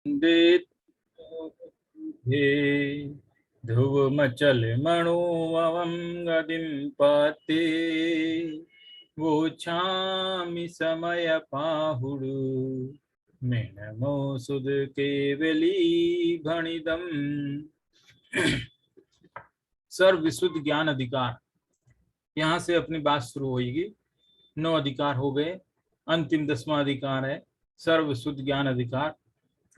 दे ध्रुव मचल मणुवं गदिं पाते वो छामि समय पाहुडु मेणमो सुद केवली भणिदम। सर्व विशुद्ध ज्ञान अधिकार, यहाँ से अपनी बात शुरू होगी। 9 अधिकार हो गए, अंतिम 10वां अधिकार है सर्व विशुद्ध ज्ञान अधिकार।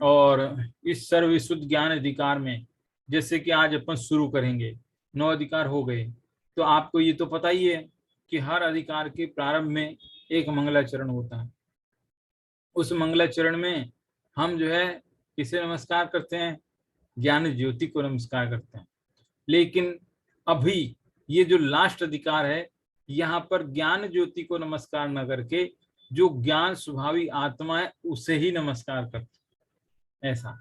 और इस सर्व विशुद्ध ज्ञान अधिकार में जैसे कि आज अपन शुरू करेंगे, 9 अधिकार हो गए, तो आपको ये तो पता ही है कि हर अधिकार के प्रारंभ में एक मंगलाचरण होता है। उस मंगलाचरण में हम जो है किसे नमस्कार करते हैं? ज्ञान ज्योति को नमस्कार करते हैं। लेकिन अभी ये जो लास्ट अधिकार है, यहाँ पर ज्ञान ज्योति को नमस्कार न करके जो ज्ञान स्वभावी आत्मा है उसे ही नमस्कार करते, ऐसा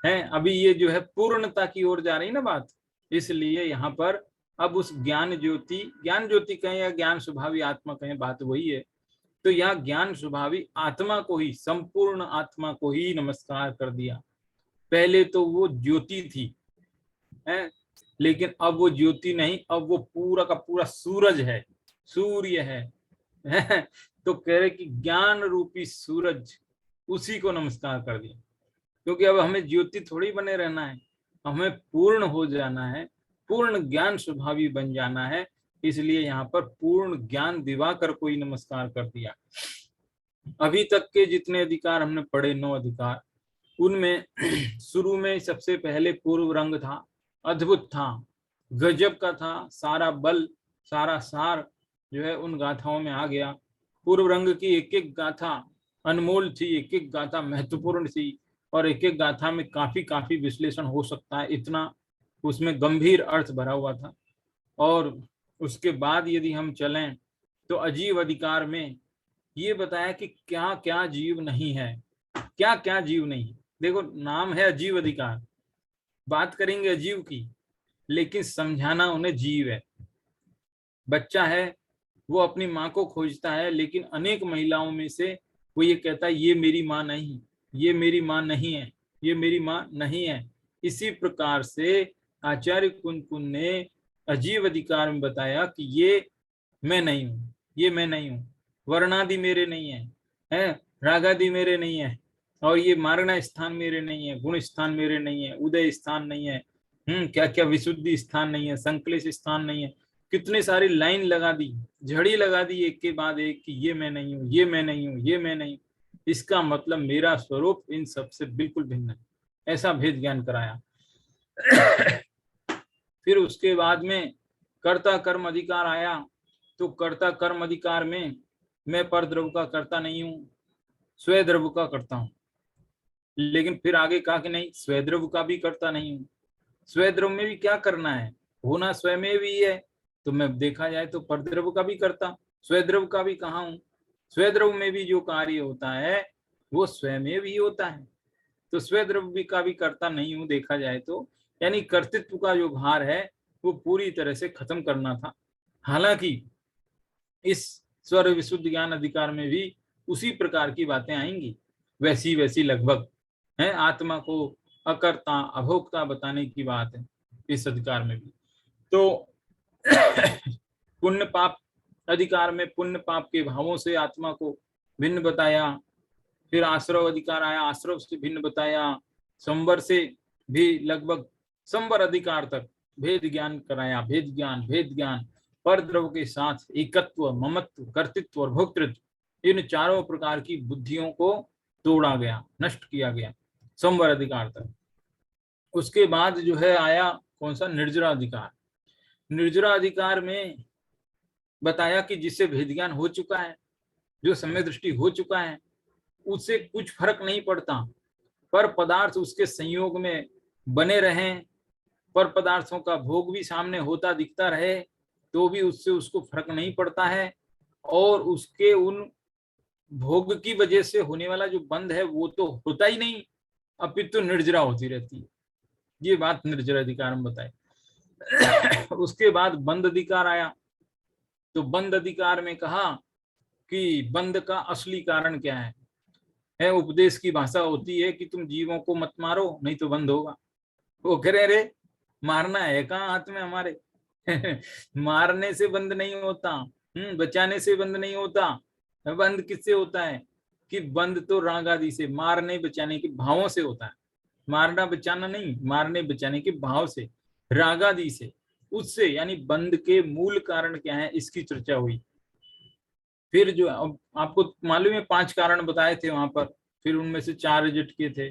है। अभी ये जो है पूर्णता की ओर जा रही ना बात, इसलिए यहाँ पर अब उस ज्ञान ज्योति कहें या ज्ञान स्वभावी आत्मा कहें, बात वही है। तो यहाँ ज्ञान स्वभावी आत्मा को ही, संपूर्ण आत्मा को ही नमस्कार कर दिया। पहले तो वो ज्योति थी है, लेकिन अब वो ज्योति नहीं, अब वो पूरा का पूरा सूरज है, सूर्य है। तो कह रहे कि ज्ञान रूपी सूरज, उसी को नमस्कार कर दिया। क्योंकि अब हमें ज्योति थोड़ी बने रहना है, हमें पूर्ण हो जाना है, पूर्ण ज्ञान स्वभावी बन जाना है। इसलिए यहाँ पर पूर्ण ज्ञान दिवाकर को ही नमस्कार कर दिया। अभी तक के जितने अधिकार हमने पढ़े, 9 अधिकार, उनमें शुरू में सबसे पहले पूर्व रंग था, अद्भुत था, गजब का था, सारा बल सारा सार जो है उन गाथाओं में आ गया। पूर्व रंग की एक एक गाथा अनमोल थी, एक एक गाथा महत्वपूर्ण थी, और एक एक गाथा में काफी काफी विश्लेषण हो सकता है, इतना उसमें गंभीर अर्थ भरा हुआ था। और उसके बाद यदि हम चलें तो अजीव अधिकार में ये बताया कि क्या क्या जीव नहीं है, क्या क्या जीव नहीं। देखो, नाम है अजीव अधिकार, बात करेंगे अजीव की, लेकिन समझाना उन्हें जीव है। बच्चा है, वो अपनी माँ को खोजता है, लेकिन अनेक महिलाओं में से वो ये कहता है ये मेरी माँ नहीं, ये मेरी माँ नहीं है, ये मेरी माँ नहीं है। इसी प्रकार से आचार्य कुन ने अजीव अधिकार में बताया कि ये मैं नहीं हूँ, ये मैं नहीं हूँ, वर्णादि मेरे नहीं है, रागादि मेरे नहीं है, और ये मारणा स्थान मेरे नहीं है, गुण स्थान मेरे नहीं है, उदय स्थान नहीं है, क्या क्या विशुद्धि स्थान नहीं है, संकलेश स्थान नहीं है। कितने सारी लाइन लगा दी, झड़ी लगा दी एक के बाद एक कि ये मैं नहीं हूँ, ये मैं नहीं हूँ, ये मैं नहीं। इसका मतलब मेरा स्वरूप इन सबसे बिल्कुल भिन्न है, ऐसा भेद ज्ञान कराया। फिर उसके बाद में कर्ता कर्म अधिकार आया। तो कर्ता कर्म अधिकार में मैं पर द्रव्य का कर्ता नहीं हूँ, स्वय द्रव्य का करता हूँ। लेकिन फिर आगे कहा कि नहीं, स्वय द्रव्य का भी करता नहीं हूँ। स्वय द्रव्य में भी क्या करना है, होना स्वयं में भी है। तो मैं देखा जाए तो पर द्रव्य का भी करता, स्वय द्रव्य का भी कहा हूँ। स्वय द्रव्य में भी जो कार्य होता है वो स्वयं में भी होता है, तो स्वय द्रव्य का भी करता नहीं हूँ देखा जाए तो। यानी कर्तृत्व का जो भार है वो पूरी तरह से खत्म करना था। हालांकि इस स्वर विशुद्ध ज्ञान अधिकार में भी उसी प्रकार की बातें आएंगी, वैसी वैसी लगभग है। आत्मा को अकर्ता अभोक्ता बताने की बात है इस अधिकार में भी। तो पुण्य पाप अधिकार में पुण्य पाप के भावों से आत्मा को भिन्न बताया। फिर आश्रव अधिकार आया, आश्रव से भिन्न बताया। संवर से भी लगभग संवर अधिकार तक भेद ज्ञान कराया, भेद ज्ञान पर द्रव्य के साथ एकत्व, ममत्व, कर्तृत्व और भोक्तृत्व, इन चारों प्रकार की बुद्धियों को तोड़ा गया, नष्ट किया गया संवर अधिकार तक। उसके बाद जो है आया कौन सा, निर्जरा अधिकार। निर्जरा अधिकार में बताया कि जिससे भेद ज्ञान हो चुका है, जो सम्यक दृष्टि हो चुका है, उससे कुछ फर्क नहीं पड़ता। पर पदार्थ उसके संयोग में बने रहें, पर पदार्थों का भोग भी सामने होता दिखता रहे, तो भी उससे उसको फर्क नहीं पड़ता है। और उसके उन भोग की वजह से होने वाला जो बंध है वो तो होता ही नहीं, अपितु निर्जरा होती रहती है। ये बात निर्जरा अधिकार में बताए। उसके बाद बंध अधिकार आया। तो बंध अधिकार में कहा कि बंध का असली कारण क्या है। है। उपदेश की भाषा होती है कि तुम जीवों को मत मारो नहीं तो बंद होगा। वो कह रहे रे मारना है कहाँ हाथ में हमारे मारने से बंद नहीं होता, बचाने से बंद नहीं होता। बंद किससे होता है कि बंद तो राग आदि से, मारने बचाने के भावों से होता है। मारना बचाना नहीं, मारने बचाने के भाव से, राग आदि से, उससे। यानी बंद के मूल कारण क्या है इसकी चर्चा हुई। फिर जो आपको मालूम है 5 कारण बताए थे वहां पर, फिर उनमें से 4 रिजेक्ट किए थे।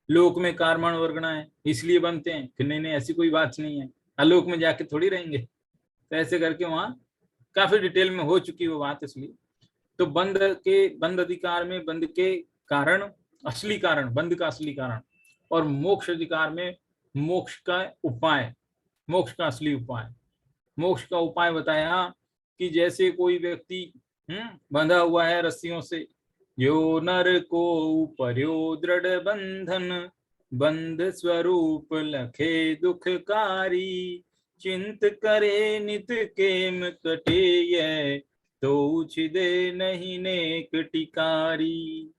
लोक में कार्मण वर्गणा है इसलिए बनते हैं, फिर नहीं नहीं ऐसी कोई बात नहीं है, आलोक में जाके थोड़ी रहेंगे। तो ऐसे करके वहां काफी डिटेल में हो चुकी वो बात। इसलिए तो बंद अधिकार में बंद के कारण, असली कारण, बंद का असली कारण, और मोक्ष अधिकार में मोक्ष का उपाय, मोक्ष का असली उपाय। मोक्ष का उपाय बताया कि जैसे कोई व्यक्ति बंधा हुआ है रस्सियों से, यो नर को पर्यो दृढ़ बंधन, बंध स्वरूप लखे दुखकारी, चिंत करे नित केम कटे ये, तो छिदे नहीं नेक टिकारी,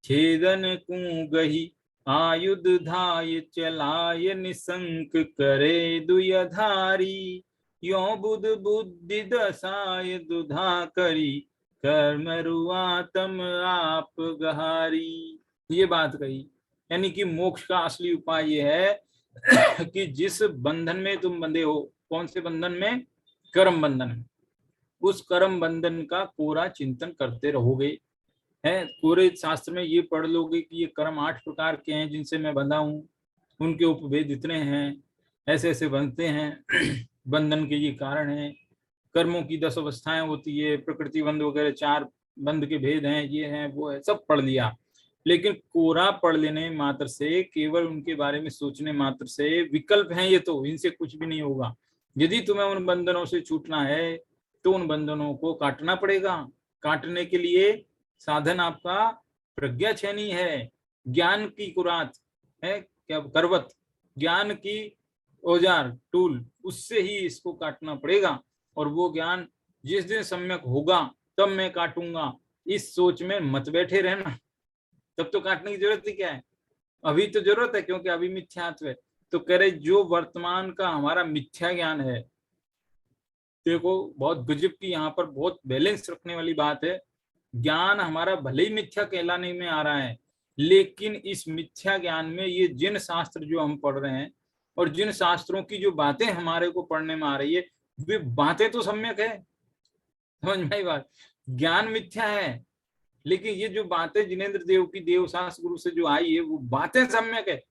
छेदन कू गही आयुध धाय चलाय निसंक करे दुयधारी, यो बुध बुद्धि दसाय दुधा करी, कर्म रुआतम आप गहारी। ये बात कही। यानी कि मोक्ष का असली उपाय ये है कि जिस बंधन में तुम बंधे हो, कौन से बंधन में? कर्म बंधन में। उस कर्म बंधन का पूरा चिंतन करते रहोगे, है। पूरे शास्त्र में ये पढ़ लोगे कि ये कर्म 8 प्रकार के हैं जिनसे मैं बंधा हूं, उनके उपभेद इतने हैं, ऐसे ऐसे बनते हैं बंधन के ये कारण हैं। कर्मों की 10 अवस्थाएं होती है, प्रकृति बंध वगैरह 4 बंध के भेद हैं, ये हैं वो है, सब पढ़ लिया। लेकिन कोरा पढ़ लेने मात्र से, केवल उनके बारे में सोचने मात्र से, विकल्प हैं ये तो, इनसे कुछ भी नहीं होगा। यदि तुम्हें उन बंधनों से छूटना है तो उन बंधनों को काटना पड़ेगा। काटने के लिए साधन आपका प्रज्ञा छेनी है, ज्ञान की कुरात है, क्या करवत, ज्ञान की औजार टूल, उससे ही इसको काटना पड़ेगा। और वो ज्ञान जिस दिन सम्यक होगा तब मैं काटूंगा, इस सोच में मत बैठे रहना। तब तो काटने की जरूरत ही क्या है, अभी तो जरूरत है, क्योंकि अभी मिथ्यात्व है। तो कह रहे जो वर्तमान का हमारा मिथ्या ज्ञान है, देखो बहुत गजब की यहाँ पर बहुत बैलेंस रखने वाली बात है। ज्ञान हमारा भले ही मिथ्या कहलाने में आ रहा है, लेकिन इस मिथ्या ज्ञान में ये जिन शास्त्र जो हम पढ़ रहे हैं और जिन शास्त्रों की जो बातें हमारे को पढ़ने में आ रही है, वे बातें तो सम्यक है। समझ में आई बात? ज्ञान मिथ्या है, लेकिन ये जो बातें जिनेन्द्र देव की देव शास्त्र गुरु से जो आई है वो बातें सम्यक है।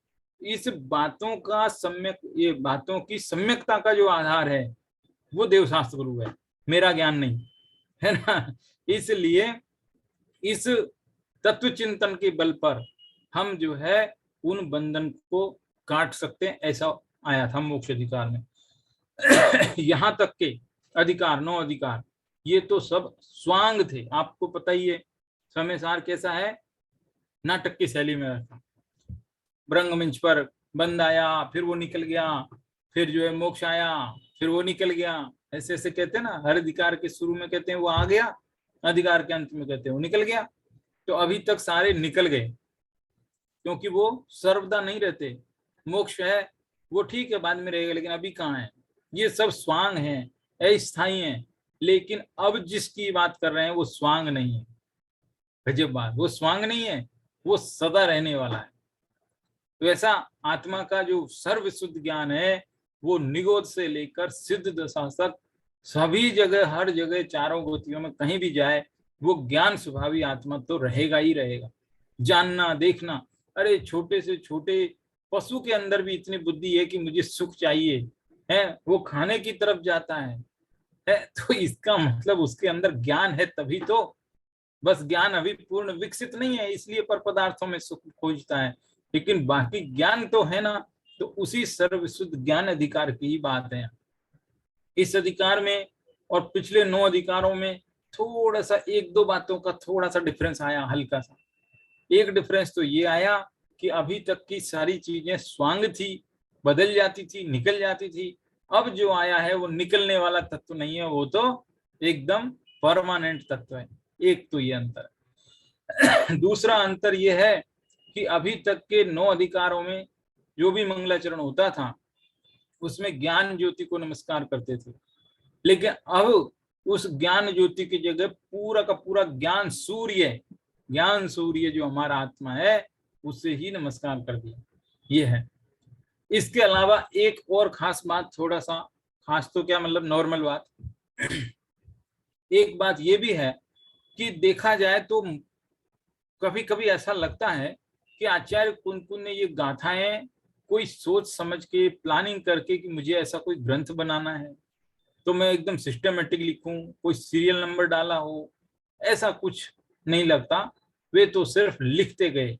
इस बातों का सम्यक, ये बातों की सम्यकता का जो आधार है वो देव शास्त्र गुरु है, मेरा ज्ञान नहीं है ना। इसलिए इस तत्व चिंतन के बल पर हम जो है उन बंधन को काट सकते हैं, ऐसा आया था मोक्ष अधिकार में। यहां तक के अधिकार, 9 अधिकार, ये तो सब स्वांग थे, आपको पता ही है। समय सार कैसा है, नाटक की शैली में रखा, रंगमंच पर बंद आया, फिर वो निकल गया, फिर जो है मोक्ष आया, फिर वो निकल गया। ऐसे ऐसे कहते हैं ना, हर अधिकार के शुरू में कहते हैं वो आ गया, अधिकार के अंत में कहते हैं वो निकल गया। तो अभी तक सारे निकल गए, क्योंकि वो सर्वदा नहीं रहते। मोक्ष है वो ठीक है बाद में रहेगा, लेकिन अभी कहाँ है। ये सब स्वांग है, अस्थायी है। लेकिन अब जिसकी बात कर रहे हैं वो स्वांग नहीं है। गजब बात, वो स्वांग नहीं है, वो सदा रहने वाला है। तो ऐसा आत्मा का जो सर्व शुद्ध ज्ञान है वो निगोद से लेकर सिद्ध दशा तक सभी जगह, हर जगह, चारों गतियों में कहीं भी जाए, वो ज्ञान स्वभावी आत्मा तो रहेगा ही रहेगा। जानना, देखना, अरे छोटे से छोटे पशु के अंदर भी इतनी बुद्धि है कि मुझे सुख चाहिए है, वो खाने की तरफ जाता है। तो इसका मतलब उसके अंदर ज्ञान है, तभी तो। बस ज्ञान अभी पूर्ण विकसित नहीं है, इसलिए पर पदार्थों में सुख खोजता है, लेकिन बाकी ज्ञान तो है ना। तो उसी सर्वशुद्ध ज्ञान अधिकार की ही बात है। इस अधिकार में और पिछले 9 अधिकारों में थोड़ा सा 1-2 बातों का थोड़ा सा डिफरेंस आया, हल्का सा। एक डिफरेंस तो ये आया कि अभी तक की सारी चीजें स्वांग थी, बदल जाती थी, निकल जाती थी। अब जो आया है वो निकलने वाला तत्व नहीं है, वो तो एकदम परमानेंट तत्व है। एक तो ये अंतर। दूसरा अंतर यह है कि अभी तक के 9 अधिकारों में जो भी मंगलाचरण होता था उसमें ज्ञान ज्योति को नमस्कार करते थे, लेकिन अब उस ज्ञान ज्योति की जगह पूरा का पूरा ज्ञान सूर्य जो हमारा आत्मा है उससे ही नमस्कार कर दिया। ये है। इसके अलावा एक और खास बात, थोड़ा सा खास तो क्या मतलब नॉर्मल बात, एक बात ये भी है कि देखा जाए तो कभी कभी ऐसा लगता है कि आचार्य कुंत ने ये गाथाएं कोई सोच समझ के प्लानिंग करके कि मुझे ऐसा कोई ग्रंथ बनाना है तो मैं एकदम सिस्टमेटिक लिखूं, कोई सीरियल नंबर डाला हो, ऐसा कुछ नहीं लगता। वे तो सिर्फ लिखते गए,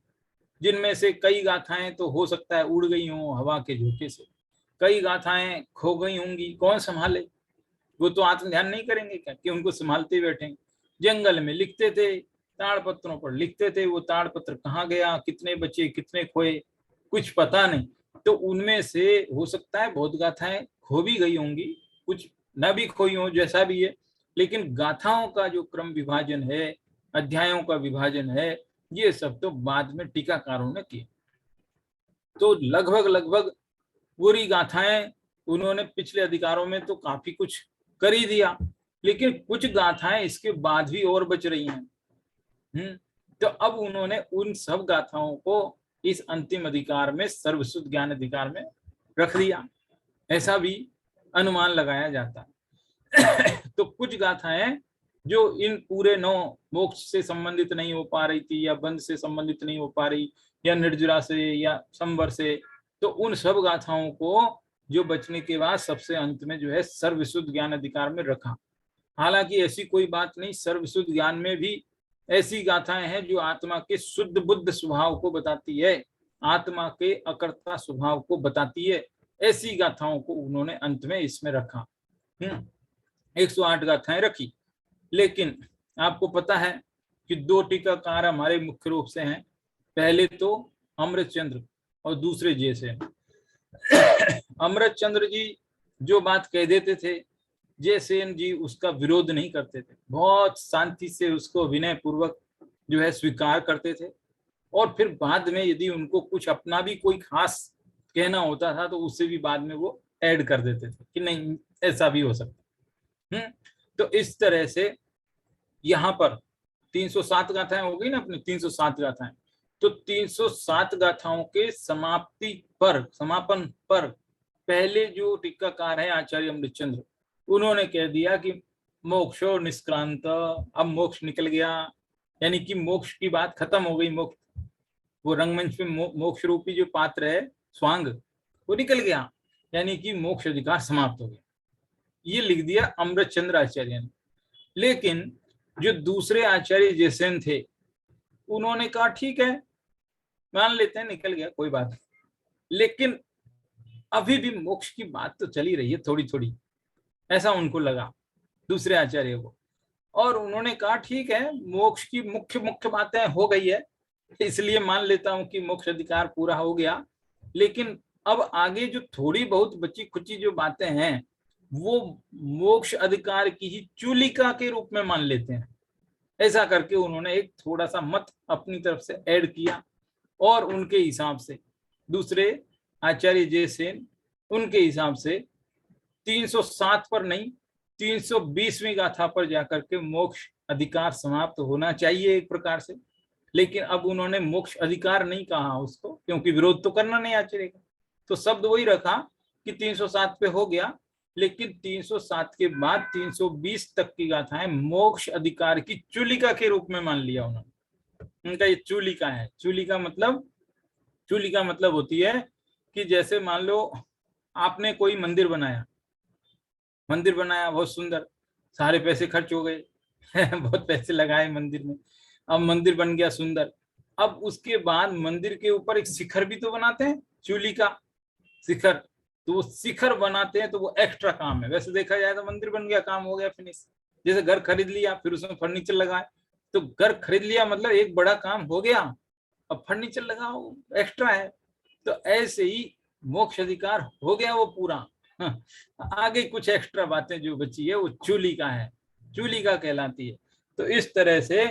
जिनमें से कई गाथाएं तो हो सकता है उड़ गई हों हवा के झोंके से, कई गाथाएं खो गई होंगी, कौन संभाले? वो तो आत्म ध्यान नहीं करेंगे क्या कि उनको संभालते बैठे? जंगल में लिखते थे, ताड़पत्रों पर लिखते थे, वो ताड़पत्र कहाँ गया, कितने बचे, कितने खोए, कुछ पता नहीं। तो उनमें से हो सकता है बहुत गाथाएं खो भी गई होंगी, कुछ न भी खोई हो, जैसा भी है, लेकिन गाथाओं का जो क्रम विभाजन है, अध्यायों का विभाजन है, ये सब तो बाद में टीकाकारों ने किए। तो लगभग पूरी गाथाएं उन्होंने पिछले अधिकारों में तो काफी कुछ कर ही दिया, लेकिन कुछ गाथाएं इसके बाद भी और बच रही हैं। तो अब उन्होंने उन सब गाथाओं को इस अंतिम अधिकार में, सर्वश्रुत ज्ञान अधिकार में रख दिया, ऐसा भी अनुमान लगाया जाता है। तो कुछ गाथाएं जो इन पूरे 9 मोक्ष से संबंधित नहीं हो पा रही थी, या बंध से संबंधित नहीं हो पा रही, या निर्जरा से या संवर से, तो उन सब गाथाओं को जो बचने के बाद सबसे अंत में जो है सर्वशुद्ध ज्ञान अधिकार में रखा। हालांकि ऐसी कोई बात नहीं, सर्वशुद्ध ज्ञान में भी ऐसी गाथाएं हैं जो आत्मा के शुद्ध बुद्ध स्वभाव को बताती है, आत्मा के अकर्ता स्वभाव को बताती है। ऐसी गाथाओं को उन्होंने अंत में इसमें रखा। 108 गाथाएं रखी। लेकिन आपको पता है कि 2 टीकाकार हमारे मुख्य रूप से हैं, पहले तो अमृतचंद्र और दूसरे जयसेन। अमृतचंद्र जी जो बात कह देते थे, जयसेन जी उसका विरोध नहीं करते थे, बहुत शांति से उसको विनय पूर्वक जो है स्वीकार करते थे, और फिर बाद में यदि उनको कुछ अपना भी कोई खास कहना होता था तो उससे भी बाद में वो ऐड कर देते थे कि नहीं ऐसा भी हो सकता। तो इस तरह से यहाँ पर 307 गाथाएं हो गई ना अपनी, 307 गाथाएं। तो 307 गाथाओं के समापन पर पहले जो टीकाकार है आचार्य अमृतचंद्र, उन्होंने कह दिया कि मोक्षो निष्क्रांत, अब मोक्ष निकल गया, यानी कि मोक्ष की बात खत्म हो गई। मोक्ष, वो रंगमंच में मोक्ष रूपी जो पात्र है स्वांग, वो निकल गया, यानी कि मोक्ष अधिकार समाप्त हो गया। ये लिख दिया अमृतचंद्र आचार्य ने। लेकिन जो दूसरे आचार्य जयसेन थे, उन्होंने कहा ठीक है मान लेते हैं निकल गया, कोई बात नहीं, लेकिन अभी भी मोक्ष की बात तो चली रही है थोड़ी थोड़ी, ऐसा उनको लगा दूसरे आचार्य को। और उन्होंने कहा ठीक है मोक्ष की मुख्य बातें हो गई है, इसलिए मान लेता हूं कि मोक्ष अधिकार पूरा हो गया, लेकिन अब आगे जो थोड़ी बहुत बची खुची जो बातें हैं वो मोक्ष अधिकार की ही चूलिका के रूप में मान लेते हैं। ऐसा करके उन्होंने एक थोड़ा सा मत अपनी तरफ से ऐड किया, और उनके हिसाब से दूसरे आचार्य जयसेन उनके हिसाब से 307 पर नहीं 320वीं गाथा पर जाकर के मोक्ष अधिकार समाप्त होना चाहिए एक प्रकार से। लेकिन अब उन्होंने मोक्ष अधिकार नहीं कहा उसको, क्योंकि विरोध तो करना नहीं आचार्य का, तो शब्द वही रखा कि 307 पे हो गया, लेकिन 307 के बाद 320 तक की गाथाएं मोक्ष अधिकार की चूलिका के रूप में मान लिया उन्होंने। उनका ये चूलिका है। चूलिका मतलब होती है कि जैसे मान लो आपने कोई मंदिर बनाया बहुत सुंदर, सारे पैसे खर्च हो गए बहुत पैसे लगाए मंदिर में, अब मंदिर बन गया सुंदर। अब उसके बाद मंदिर के ऊपर एक शिखर भी तो बनाते हैं, चूलिका शिखर, तो वो शिखर बनाते हैं तो वो एक्स्ट्रा काम है। वैसे देखा जाए तो मंदिर बन गया, काम हो गया फिनिश। जैसे घर खरीद लिया फिर उसमें फर्नीचर लगाए, तो घर खरीद लिया मतलब एक बड़ा काम हो गया, अब फर्नीचर लगाओ एक्स्ट्रा है। तो ऐसे ही मोक्ष अधिकार हो गया वो पूरा, आगे कुछ एक्स्ट्रा बातें जो बची है वो चूलिका है, चूलिका कहलाती है। तो इस तरह से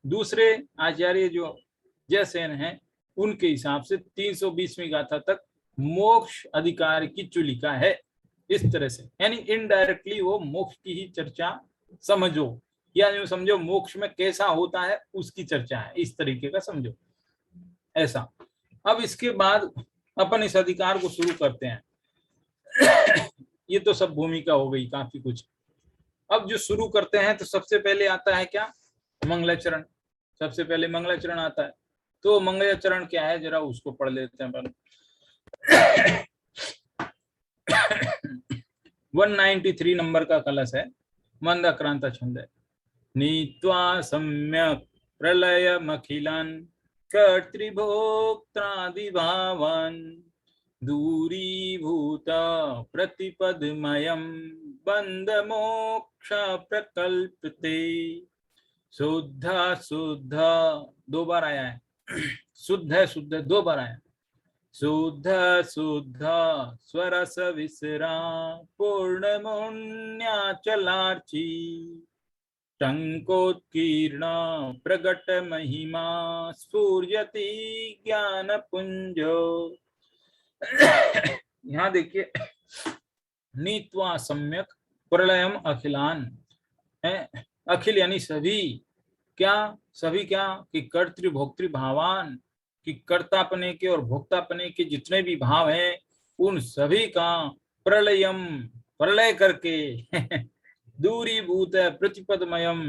दूसरे आचार्य जो जयसेन हैं उनके हिसाब से 320वीं गाथा तक मोक्ष अधिकार की चुलिका है। इस तरह से यानी इनडायरेक्टली वो मोक्ष की ही चर्चा समझो, या यूं समझो मोक्ष में कैसा होता है उसकी चर्चा है, इस तरीके का समझो ऐसा। अब इसके बाद अपन इस अधिकार को शुरू करते हैं। ये तो सब भूमिका हो गई, काफी कुछ। अब जो शुरू करते हैं तो सबसे पहले आता है क्या, मंगलाचरण। सबसे पहले मंगलाचरण आता है। तो मंगलाचरण क्या है जरा उसको पढ़ लेते हैं अपन। 193 नंबर का कलश है, मंदाक्रांता छंद है। नीत्वा सम्यक प्रलयमखिलान् कर्तृभोक्त्रादिभावान् दूरीभूत प्रतिपदमयं बन्धमोक्ष प्रकल्पते। शुद्ध शुद्ध दो बार आया है, शुद्ध शुद्ध दो बार आया। शुद्ध शुद्ध स्वरस विसरा पूर्णमुन्याचलार्ची टंकोत्कीर्ण प्रगट महिमा स्फूर्यति ज्ञान पुंजो। यहाँ देखिए, नीत्वा सम्यक प्रलयम अखिलान है। अखिल यानी सभी, क्या सभी, क्या कि कर्तृभोक्तृ भावान, कि कर्तापने के और भोक्तापने के जितने भी भाव हैं उन सभी का प्रलयम, प्रलय करके दूरीभूत प्रतिपदमयम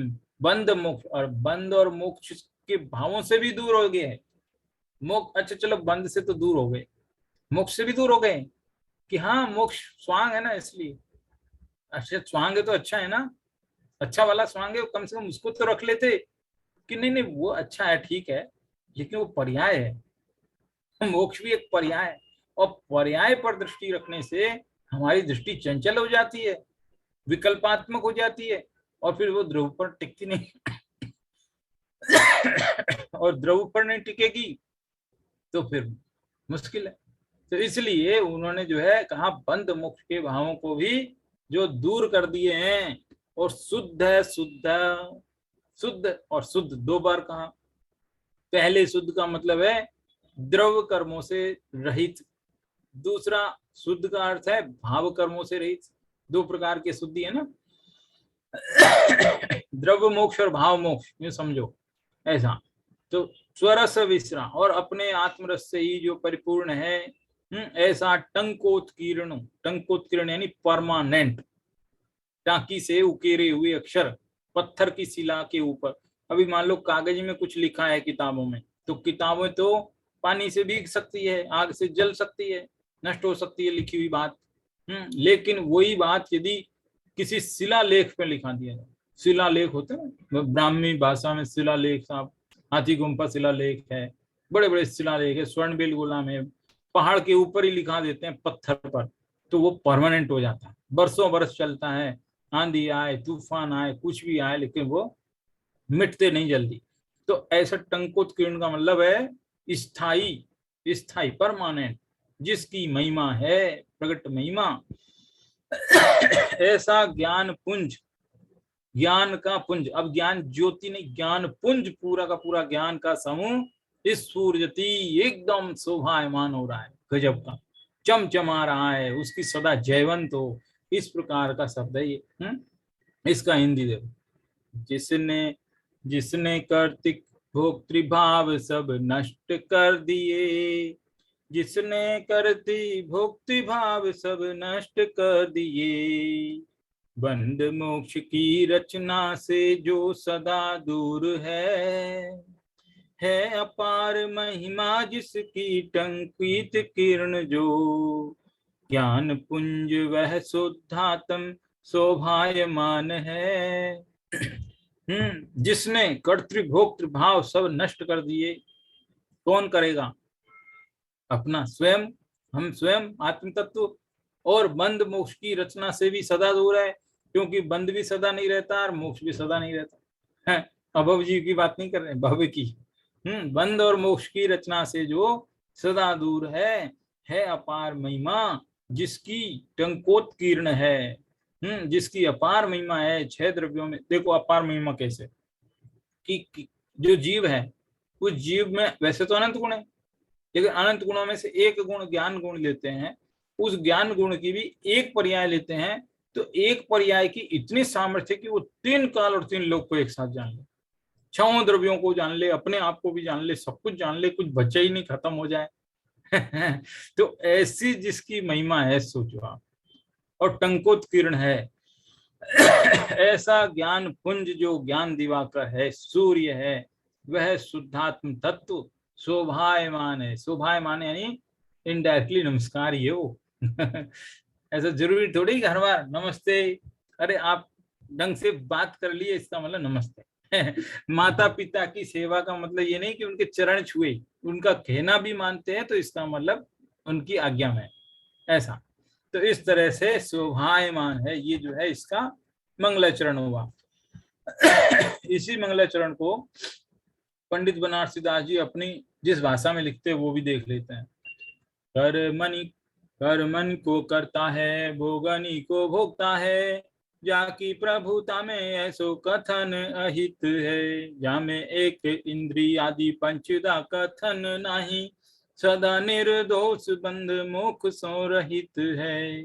बंध मोक्ष, और बंध और मोक्ष के भावों से भी दूर हो गए। मोक्ष, अच्छा चलो बंध से तो दूर हो गए, मोक्ष से भी दूर हो गए कि हाँ मोक्ष स्वांग है ना, इसलिए। अच्छा स्वांग है तो अच्छा है ना, अच्छा वाला स्वांग है, कम से कम उसको तो रख लेते कि नहीं नहीं वो अच्छा है ठीक है, लेकिन वो पर्याय है। मोक्ष भी एक पर्याय है, और पर्याय पर दृष्टि रखने से हमारी दृष्टि चंचल हो जाती है, विकल्पात्मक हो जाती है, और फिर वो ध्रुव पर टिकती नहीं। और ध्रुव पर नहीं टिकेगी तो फिर मुश्किल है। तो इसलिए उन्होंने जो है कहा बंध मोक्ष के भावों को भी जो दूर कर दिए हैं, और शुद्ध है, शुद्ध शुद्ध और शुद्ध दो बार कहा। पहले शुद्ध का मतलब है द्रव कर्मों से रहित, दूसरा शुद्ध का अर्थ है भाव कर्मों से रहित। दो प्रकार की शुद्धि है ना, द्रव्य मोक्ष और भाव मोक्ष, ये समझो ऐसा। तो स्वरस विश्राम, और अपने आत्मरस से ही जो परिपूर्ण है, ऐसा टंकोत्कीर्ण, टंकोत्कीर्ण यानी परमानेंट, टांकी से उकेरे हुए अक्षर पत्थर की शिला के ऊपर। अभी मान लो कागज में कुछ लिखा है किताबों में, तो किताबें तो पानी से भीग सकती है, आग से जल सकती है, नष्ट हो सकती है लिखी हुई बात। लेकिन वही बात यदि किसी शिलालेख पे लिखा दिया जाए, शिलालेख होते हैं ब्राह्मी भाषा में, शिलालेख साहब, हाथी गुम्फा शिलालेख है, बड़े बड़े शिलालेख है, स्वर्णबिल गुलाम है, पहाड़ के ऊपर ही लिखा देते हैं पत्थर पर, तो वो परमानेंट हो जाता है, बरसों बरस चलता है, आंधी आए तूफान आए कुछ भी आए, लेकिन वो मिटते नहीं जल्दी। तो ऐसा टंकोत्कीर्ण का मतलब है स्थाई, स्थाई परमानेंट, जिसकी महिमा है प्रकट महिमा। ऐसा ज्ञान पुंज, ज्ञान का पुंज, अब ज्ञान ज्योति नहीं, ज्ञान पुंज, पूरा का पूरा ज्ञान का समूह इस सूर्यति एकदम शोभायमान हो रहा है, गजब का चमचमा रहा है, उसकी सदा जयवंत हो, इस प्रकार का शब्द है ये। इसका हिंदी देखो, जिसने जिसने कर्तिक भोक्तृभाव सब नष्ट कर दिए, जिसने करती भोक्ति भाव सब नष्ट कर दिए, बंध मोक्ष की रचना से जो सदा दूर है अपार महिमा जिसकी टंकित किरण जो, ज्ञान पुंज वह शुद्धात्म शोभायमान है। जिसने कर्तृभोक्तृ भाव सब नष्ट कर दिए, कौन करेगा? अपना स्वयं, हम स्वयं आत्म तत्व, और बंध मोक्ष की रचना से भी सदा दूर है, क्योंकि बंध भी सदा नहीं रहता और मोक्ष भी सदा नहीं रहता है। अभव जीव की बात नहीं कर रहे, भव की। बंध और मोक्ष की रचना से जो सदा दूर है अपार महिमा जिसकी टंकोत्कीर्ण है, जिसकी अपार महिमा है 6 द्रव्यों में। देखो अपार महिमा कैसे कि जो जीव है उस जीव में वैसे तो अनंत गुण है, लेकिन अनंत गुणों में से एक गुण ज्ञान गुण लेते हैं, उस ज्ञान गुण की भी एक पर्याय लेते हैं, तो एक पर्याय की इतनी सामर्थ्य कि वो 3 काल और 3 लोक को एक साथ जान ले, 6 द्रव्यों को जान ले, अपने आप को भी जान ले, सब कुछ जान ले, कुछ बचा ही नहीं, खत्म हो जाए। तो ऐसी जिसकी महिमा है सोचो आप, और टंकोत्कीर्ण है ऐसा ज्ञान पुंज जो ज्ञान दिवाकर है, सूर्य है, वह शुद्धात्म तत्व शोभायमान है। शोभायमान यानी इनडायरेक्टली नमस्कार ही है वो। ऐसा जरूरी थोड़ी हर बार नमस्ते, अरे आप ढंग से बात कर लिए इसका मतलब नमस्ते। माता पिता की सेवा का मतलब ये नहीं कि उनके चरण छुए, उनका कहना भी मानते हैं तो इसका मतलब उनकी आज्ञा में, ऐसा। तो इस तरह से शोभायमान है, ये जो है इसका मंगलाचरण हुआ। इसी मंगलाचरण को पंडित बनारसी दास जी अपनी जिस भाषा में लिखते हैं वो भी देख लेते हैं। कर मन को करता है, भोगनी को भोगता है, जाकी प्रभुता में ऐसो कथन अहित है। जा में एक इंद्रिय आदि पंचदा कथन नहीं, सदा निर्दोष बंध मोक्ष सो रहित है।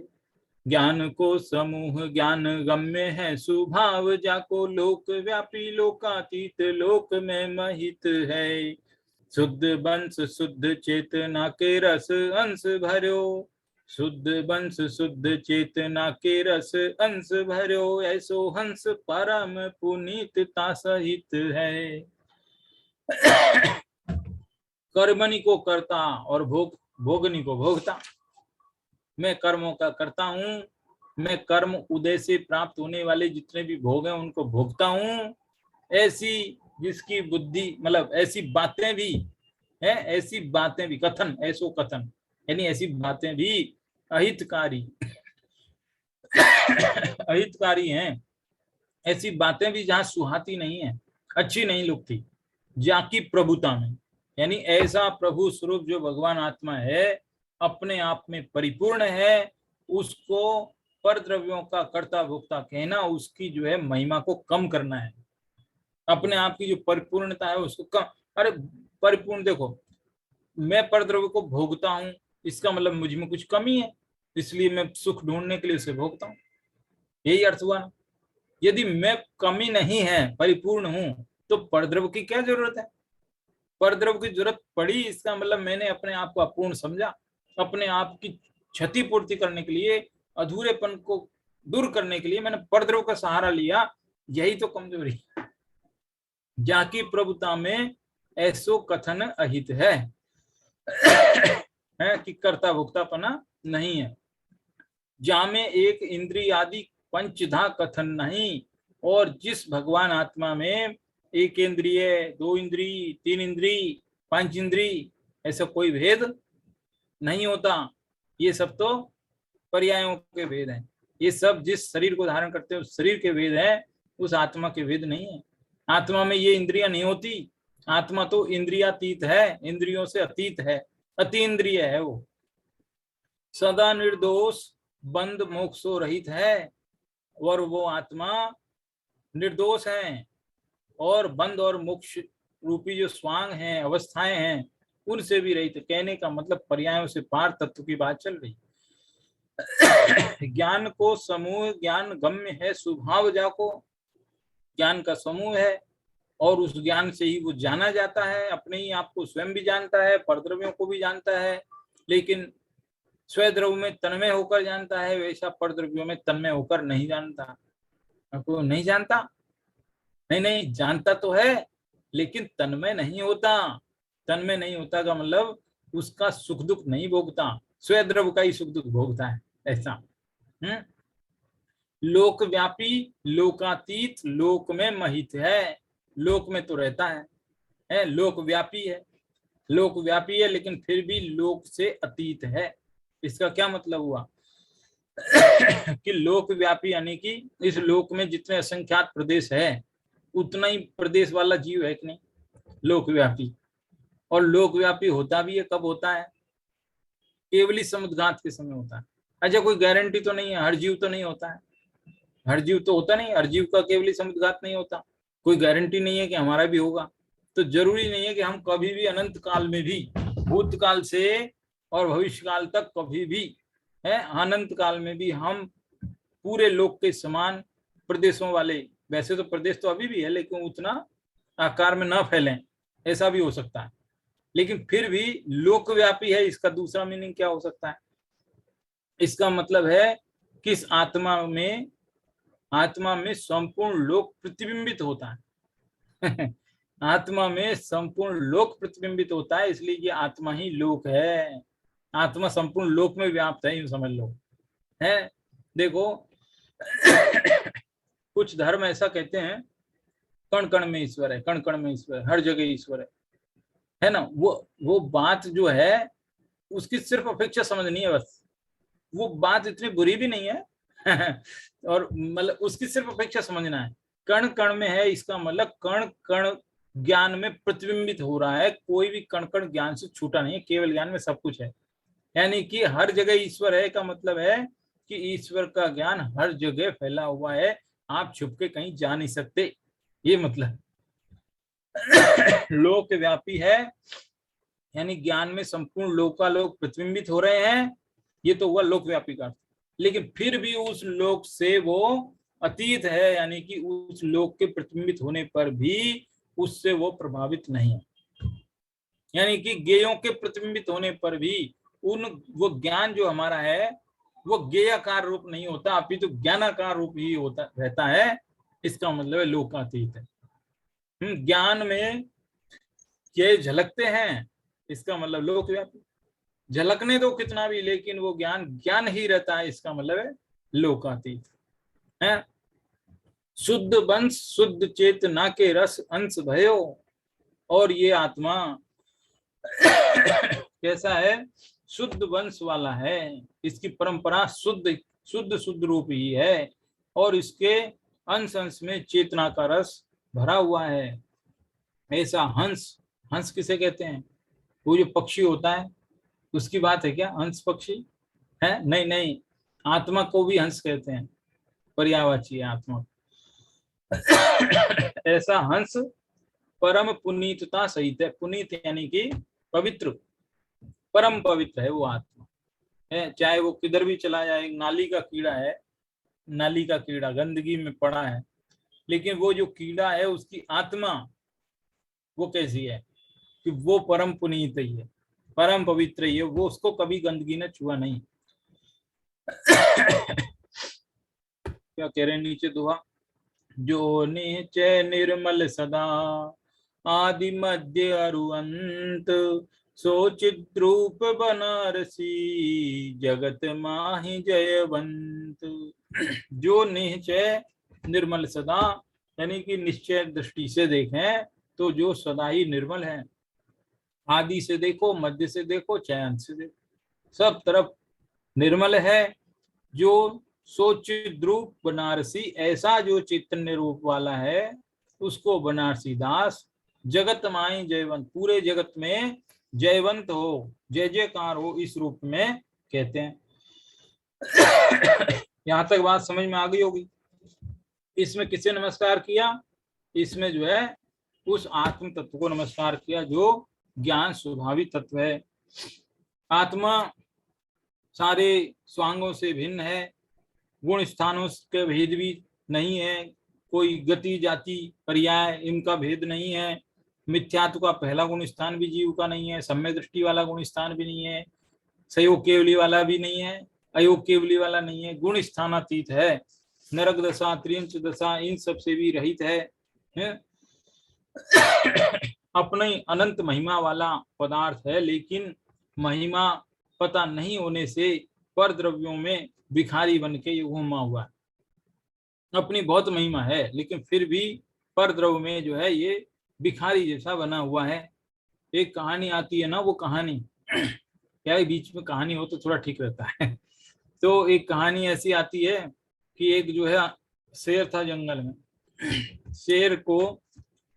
ज्ञान को समूह ज्ञान गम्य है स्वभाव, जाको लोक व्यापी लोकातीत लोक में महित है। शुद्ध बंश शुद्ध चेतना के रस अंश भर्यो, शुद्ध बंश शुद्ध चेतना के रस अंश भर्यो, ऐसो हंस परम पुनीतता सहित है। कर्मणि को करता और भोगनी को भोगता। मैं कर्मों का करता हूँ, मैं कर्म उदय से प्राप्त होने वाले जितने भी भोग हैं उनको भोगता हूँ। ऐसी जिसकी बुद्धि, मतलब ऐसी बातें भी है, ऐसी बातें भी, कथन ऐसो कथन यानी ऐसी बातें भी अहितकारी अहितकारी हैं, ऐसी बातें भी जहाँ सुहाती नहीं है, अच्छी नहीं लगती। जाकी प्रभुता में यानी ऐसा प्रभु स्वरूप जो भगवान आत्मा है, अपने आप में परिपूर्ण है, उसको पर द्रव्यों का कर्ता भोक्ता कहना उसकी जो है महिमा को कम करना है। अपने आप की जो परिपूर्णता है उसको कम, अरे परिपूर्ण देखो, मैं पर द्रव्य को भोगता हूँ इसका मतलब मुझ में कुछ कमी है, इसलिए मैं सुख ढूंढने के लिए उसे भोगता हूँ, यही अर्थ हुआ ना। यदि मैं कमी नहीं है, परिपूर्ण हूं, तो परद्रव्य की क्या जरूरत है। परद्रव्य की जरूरत पड़ी इसका मतलब मैंने अपने आप को अपूर्ण समझा, अपने आप की क्षतिपूर्ति करने के लिए, अधूरेपन को दूर करने के लिए मैंने परद्रव्य का सहारा लिया, यही तो कमजोरी। जाकी प्रभुता में ऐसो कथन अहित है, है कि कर्ता भोक्तापना नहीं है। जामे एक इंद्रिय आदि पंचधा कथन नहीं, और जिस भगवान आत्मा में एक इंद्रिय, 2 इंद्रिय, 3 इंद्रिय, 5 इंद्रिय ऐसा कोई भेद नहीं होता। ये सब तो पर्यायों के भेद हैं, ये सब जिस शरीर को धारण करते हैं उस शरीर के भेद है, उस आत्मा के भेद नहीं है। आत्मा में ये इंद्रियां नहीं होती, आत्मा तो इंद्रियातीत है, इंद्रियों से अतीत है, अतीन्द्रिय है वो, सदा निर्दोष बंध मोक्षो रहित है, और वो आत्मा निर्दोष है और बंध और मोक्ष रूपी जो स्वांग हैं, अवस्थाएं हैं, उनसे भी रहित। कहने का मतलब पर्यायों से पार तत्व की बात चल रही। ज्ञान को समूह ज्ञान गम्य है स्वभाव, जाको ज्ञान का समूह है और उस ज्ञान से ही वो जाना जाता है, अपने ही आप को स्वयं भी जानता है, परद्रव्यों को भी जानता है, लेकिन स्वद्रव्य में तन्मय होकर जानता है, वैसा परद्रव्यों में तन्मय होकर नहीं जानता। आपको नहीं जानता, नहीं जानता तो है लेकिन तन्मय नहीं होता। तन्मय नहीं होता का मतलब उसका सुख दुख नहीं भोगता, स्वद्रव्य का ही सुख दुख भोगता है, ऐसा। लोकव्यापी लोकातीत लोक में महित है, लोक में तो रहता है, लोकव्यापी है, लोकव्यापी है लेकिन फिर भी लोक से अतीत है। इसका क्या मतलब हुआ कि लोकव्यापी यानी कि इस लोक में जितने असंख्यात प्रदेश है उतना ही प्रदेश वाला जीव है कि नहीं, लोकव्यापी। और लोकव्यापी होता भी है कब होता है, केवली समुद्घात के समय होता है। अच्छा कोई गारंटी तो नहीं है, हर जीव तो नहीं होता है, हर जीव तो होता नहीं, हर जीव का केवली समुद्घात नहीं होता, कोई गारंटी नहीं है कि हमारा भी होगा। तो जरूरी नहीं है कि हम कभी भी अनंत काल में भी, भूतकाल से और भविष्य काल तक कभी भी है, अनंत काल में भी हम पूरे लोक के समान प्रदेशों वाले, वैसे तो प्रदेश तो अभी भी है लेकिन उतना आकार में ना फैलें, ऐसा भी हो सकता है, लेकिन फिर भी लोकव्यापी है। इसका दूसरा मीनिंग क्या हो सकता है? इसका मतलब है किस आत्मा में संपूर्ण लोक प्रतिबिंबित होता है। आत्मा में संपूर्ण लोक प्रतिबिंबित होता है, इसलिए ये आत्मा ही लोक है। आत्मा संपूर्ण लोक में व्याप्त है, यूं समझ लो है। देखो कुछ धर्म ऐसा कहते हैं कण कण में ईश्वर है, कण कण में ईश्वर है, हर जगह ईश्वर है ना। वो बात जो है उसकी सिर्फ अपेक्षा समझनी है बस, वो बात इतनी बुरी भी नहीं है। और मतलब उसकी सिर्फ अपेक्षा समझना है। कण कण में है, इसका मतलब कण कण ज्ञान में प्रतिबिंबित हो रहा है, कोई भी कण कण ज्ञान से छूटा नहीं है, केवल ज्ञान में सब कुछ है। यानी कि हर जगह ईश्वर है का मतलब है कि ईश्वर का ज्ञान हर जगह फैला हुआ है, आप छुप के कहीं जा नहीं सकते, ये मतलब। लोक व्यापी है यानी ज्ञान में संपूर्ण लोकालोक प्रतिबिंबित हो रहे हैं, ये तो हुआ लोक व्यापी का। लेकिन फिर भी उस लोक से वो अतीत है, यानी कि उस लोक के प्रतिबिंबित होने पर भी उससे वो प्रभावित नहीं है। यानी कि ज्ञेयों के प्रतिबिंबित होने पर भी वो ज्ञान जो हमारा है वो ज्ञेयाकार रूप नहीं होता, अपितु ज्ञानाकार रूप ही होता रहता है। इसका मतलब है लोकातीत है। ज्ञान में ये झलकते हैं, इसका मतलब लोकव्यापी। झलकने दो कितना भी, लेकिन वो ज्ञान ज्ञान ही रहता है, इसका मतलब है लोकातीत है। शुद्ध वंश शुद्ध चेतना के रस अंश भयो, और ये आत्मा कैसा है? शुद्ध वंश वाला है, इसकी परंपरा शुद्ध शुद्ध शुद्ध रूप ही है, और इसके अंश अंश में चेतना का रस भरा हुआ है। ऐसा हंस, हंस किसे कहते हैं? वो जो पक्षी होता है उसकी बात है क्या? हंस पक्षी है? नहीं नहीं, आत्मा को भी हंस कहते हैं, पर्यायवाची है आत्मा। ऐसा हंस परम पुनीतता सहित है। पुनीत यानी कि पवित्र, परम पवित्र है वो आत्मा है। चाहे वो किधर भी चला जाए, नाली का कीड़ा है, नाली का कीड़ा गंदगी में पड़ा है, लेकिन वो जो कीड़ा है उसकी आत्मा वो कैसी है कि वो परम पुनीत ही है, परम पवित्र ही है, वो उसको कभी गंदगी ने छुआ नहीं। क्या कह रहे हैं नीचे दुआ? जो नीचे निर्मल सदा आदि मध्य अरुअंत, सो चिद्रूप बनारसी जगत माहि जयवंत। जो निश्चय निर्मल सदा, यानी कि निश्चय दृष्टि से देखें तो जो सदा ही निर्मल है, आदि से देखो, मध्य से देखो, चयन से देखो, सब तरफ निर्मल है। जो सोचित रूप बनारसी, ऐसा जो चैतन्य रूप वाला है उसको बनारसी दास जगत माई जयवंत, पूरे जगत में जयवंत हो, जय जयकार हो, इस रूप में कहते हैं। यहां तक बात समझ में आ गई होगी। इसमें किसे नमस्कार किया? इसमें जो है उस आत्म तत्व को नमस्कार किया जो ज्ञान स्वभाविक तत्व है। आत्मा सारे स्वांगों से भिन्न है, गुण स्थानों के भेद भी नहीं है, कोई गति जाति पर्याय इनका भेद नहीं है। मिथ्यात्व का पहला गुण स्थान भी जीव का नहीं है, सम्य दृष्टि वाला गुण स्थान भी नहीं है, सहयोग केवली वाला भी नहीं है, अयोग केवली वाला नहीं है, गुण स्थानातीत है, नरक दशा त्रियंच दशा इन सब से भी रहित है। अपने अनंत महिमा वाला पदार्थ है, लेकिन महिमा पता नहीं होने से पर द्रव्यों में भिखारी बन के घूमा हुआ है। अपनी बहुत महिमा है लेकिन फिर भी पर द्रव्य में जो है ये भिखारी जैसा बना हुआ है। एक कहानी आती है ना, वो कहानी क्या है, बीच में कहानी हो तो थोड़ा ठीक रहता है। तो एक कहानी ऐसी आती है कि एक जो है शेर था जंगल में। शेर को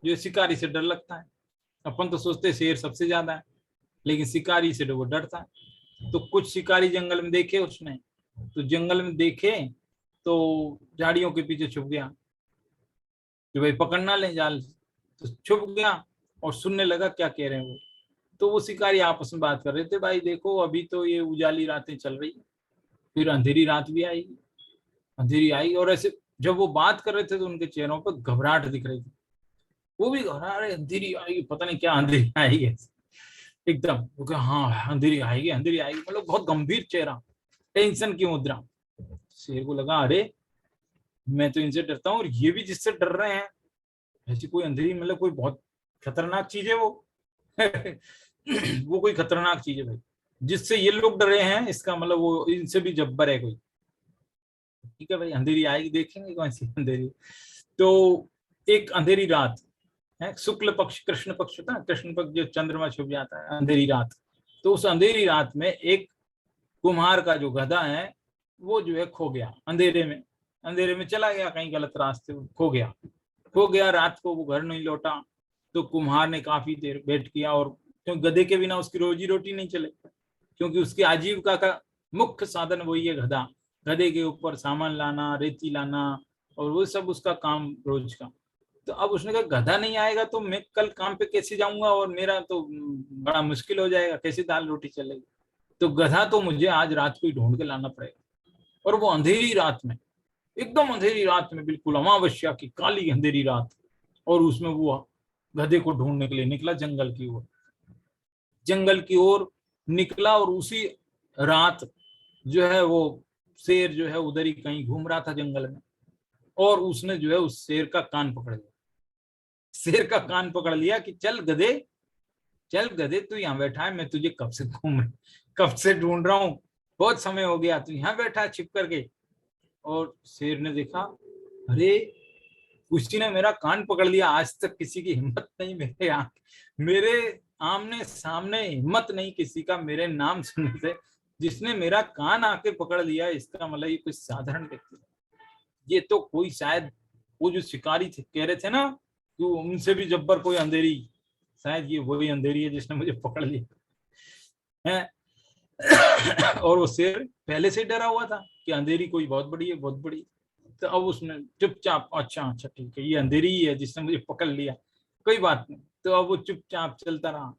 जो शिकारी से डर लगता है। अपन तो सोचते शेर सबसे ज्यादा है, लेकिन शिकारी से वो डरता है। तो कुछ शिकारी जंगल में देखे उसने, तो जंगल में देखे तो झाड़ियों के पीछे छुप गया कि भाई पकड़ना ले जाल, तो छुप गया। और सुनने लगा क्या कह रहे हैं वो। तो वो शिकारी आपस में बात कर रहे थे, भाई देखो अभी तो ये उजाली रातें चल रही, फिर अंधेरी रात भी आएगी, अंधेरी आएगी। और ऐसे जब वो बात कर रहे थे तो उनके चेहरों पर घबराहट दिख रही थी, वो भी घबरा रहे, अंधेरी आएगी, पता नहीं क्या अंधेरी आएगी। एकदम वो कहा, हाँ अंधेरी आएगी, अंधेरी आएगी, मतलब बहुत गंभीर चेहरा, टेंशन की मुद्रा। शेर को लगा अरे मैं तो इनसे डरता हूँ और ये भी जिससे डर रहे हैं, ऐसी कोई अंधेरी मतलब कोई बहुत खतरनाक चीज है वो। वो कोई खतरनाक चीज है भाई, जिससे ये लोग डरे हैं, इसका मतलब वो इनसे भी जब्बर है कोई। ठीक है भाई, अंधेरी आएगी, देखेंगे कौन सी अंधेरी। तो एक अंधेरी रात है, शुक्ल पक्ष कृष्ण पक्ष होता है, कृष्ण पक्ष जो चंद्रमा छुप जाता है, अंधेरी रात। तो उस अंधेरी रात में एक कुम्हार का जो गधा है वो जो है खो गया अंधेरे में, अंधेरे में चला गया कहीं गलत रास्ते, खो गया, खो गया। रात को वो घर नहीं लौटा। तो कुम्हार ने काफी देर वेट किया, और क्योंकि गधे के बिना उसकी रोजी रोटी नहीं चले, क्योंकि उसकी आजीविका का मुख्य साधन वही है गधा। गधे के ऊपर सामान लाना, रेती लाना, और वो सब उसका काम रोज का। तो अब उसने कहा गधा नहीं आएगा तो मैं कल काम पे कैसे जाऊंगा, और मेरा तो बड़ा मुश्किल हो जाएगा, कैसे दाल रोटी चलेगी। तो गधा तो मुझे आज रात को ही ढूंढ के लाना पड़ेगा। और वो अंधेरी रात में, एकदम अंधेरी रात में, बिल्कुल अमावस्या की काली अंधेरी रात, और उसमें वो गधे को ढूंढने के लिए निकला जंगल की ओर, जंगल की ओर निकला। और उसी रात जो है वो शेर जो है उधर ही कहीं घूम रहा था जंगल में, और उसने जो है उस शेर का कान पकड़ लिया। शेर का कान पकड़ लिया कि चल गधे, चल गधे, तू यहाँ बैठा है, मैं तुझे कब से ढूंढ रहा हूँ, बहुत समय हो गया, तू यहाँ बैठा है छिप करके। और शेर ने देखा, अरे किसी ने मेरा कान पकड़ लिया, आज तक किसी की हिम्मत नहीं मेरे आमने सामने हिम्मत नहीं किसी का मेरे नाम सुनने से, जिसने मेरा कान आके पकड़ लिया, इसका मतलब ये कोई साधारण व्यक्ति, ये तो कोई शायद वो जो शिकारी थे कह रहे थे ना कि उनसे भी जब्बर कोई अंधेरी, शायद ये वही अंधेरी है जिसने मुझे पकड़ लिया है। और वो शेर पहले से डरा हुआ था कि अंधेरी कोई बहुत बड़ी है, बहुत बड़ी। तो अब उसने चुपचाप, अच्छा अच्छा ठीक है, ये अंधेरी ही है जिसने मुझे पकड़ लिया, कोई बात नहीं। तो अब वो चुपचाप चलता रहा,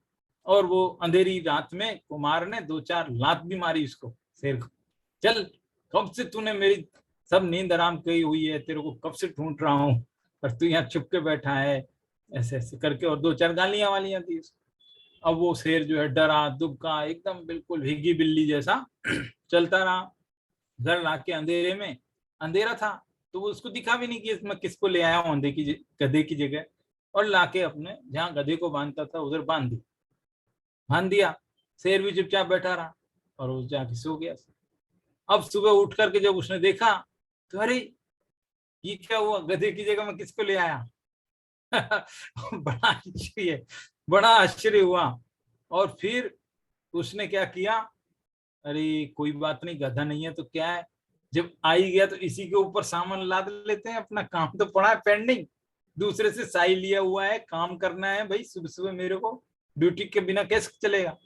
और वो अंधेरी रात में कुमार ने 2-4 लात भी मारी उसको, शेर को। चल, कब से तूने मेरी सब नींद आराम की हुई है, तेरे को कब से ढूंढ रहा हूँ, और तू यहाँ छुप के बैठा है, ऐसे ऐसे करके, और 2-4 गालियां वालियां दी उसको। अब वो शेर जो है डरा दुबका एकदम बिल्कुल भीगी बिल्ली जैसा चलता रहा। घर लाके अंधेरे में, अंधेरा था तो वो उसको दिखा भी नहीं कि मैं किसको ले आया हूँ अंधे की गधे की जगह, और लाके अपने जहाँ गधे को बांधता था उधर बांध दिया। शेर भी चुपचाप बैठा रहा, और वो जाके सो गया। अब सुबह उठ करके जब उसने देखा तो अरे ये क्या हुआ, गधे की जगह मैं किसको ले आया। बड़ा आश्चर्य हुआ। और फिर उसने क्या किया, अरे कोई बात नहीं, गधा नहीं है तो क्या है, जब आ ही गया तो इसी के ऊपर सामान लाद लेते हैं, अपना काम तो पड़ा है पेंडिंग, दूसरे से साई लिया हुआ है, काम करना है भाई, सुबह सुबह मेरे को ड्यूटी के बिना कैसे चलेगा।